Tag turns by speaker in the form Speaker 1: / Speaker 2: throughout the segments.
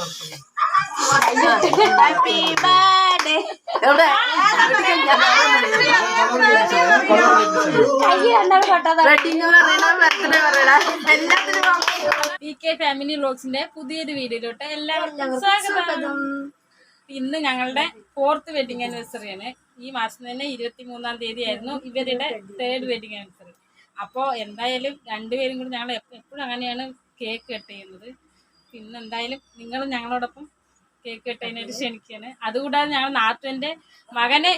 Speaker 1: Happy birthday
Speaker 2: family വ്ലോഗ്സിന്റെ പുതിയൊരു വീഡിയോയിലോട്ട് എല്ലാവർക്കും സ്വാഗതം. ഇന്ന് ഞങ്ങളുടെ 4th വെഡിങ് ആനിവേഴ്സറിയാണ്. ഈ മാസം തന്നെ 23-ാം തീയതി ആയിരുന്നു ഇവരുടെ 3rd വെഡിങ് ആനിവേഴ്സറി. അപ്പോൾ എന്തായാലും രണ്ടുപേരും കൂടി ഞങ്ങൾ എപ്പോഴും അങ്ങനെയാണ് കേക്ക് കട്ട് ചെയ്യുന്നത്. പിന്നെ എന്തായാലും നിങ്ങൾ ഞങ്ങളോടൊപ്പം കേക്ക് കട്ടതിനായിട്ട് ക്ഷണിക്കുകയാണ്. അതുകൂടാതെ ഞങ്ങൾ നാത്തുവിന്റെ മകന്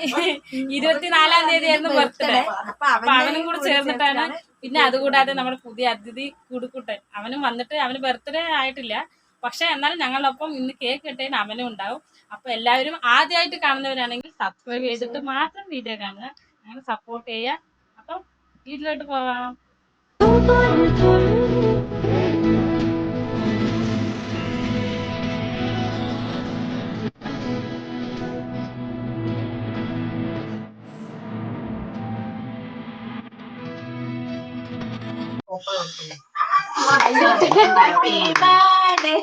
Speaker 2: 24-ാം തീയതി ആയിരുന്നു ബർത്ത്ഡേ. അപ്പൊ അവനും കൂടി ചേർന്നിട്ടാണ്. പിന്നെ അതുകൂടാതെ നമ്മുടെ പുതിയ അതിഥി കുടുക്കുട്ടൻ അവനും വന്നിട്ട് അവന് ബർത്ത്ഡേ ആയിട്ടില്ല. പക്ഷെ എന്നാലും ഞങ്ങളൊപ്പം ഇന്ന് കേക്ക് കട്ടതിന് അവനും ഉണ്ടാവും. അപ്പൊ എല്ലാവരും ആദ്യമായിട്ട് കാണുന്നവരാണെങ്കിൽ സബ്സ്ക്രൈബ് ചെയ്തിട്ട് മാത്രം വീഡിയോ കാണുക, അങ്ങനെ സപ്പോർട്ട് ചെയ്യുക. അപ്പം വീട്ടിലോട്ട് പോവാം.
Speaker 1: ഹാപ്പി ബർത്ത്ഡേ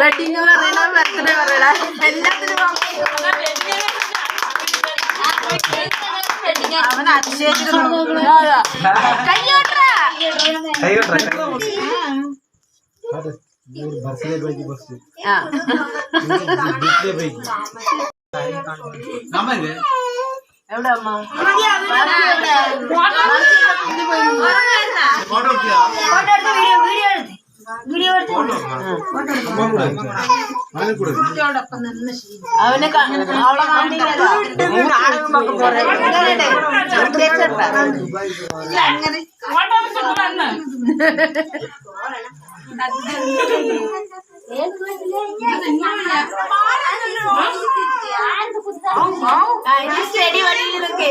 Speaker 1: വെഡിങ് പറയണ ബർത്ത്ഡേ പറയണ എല്ലാത്തിനും അവൻ എവിടെ അമ്മ അവനെ അവളെ സ്റ്റഡി വഴിയിലൊക്കെ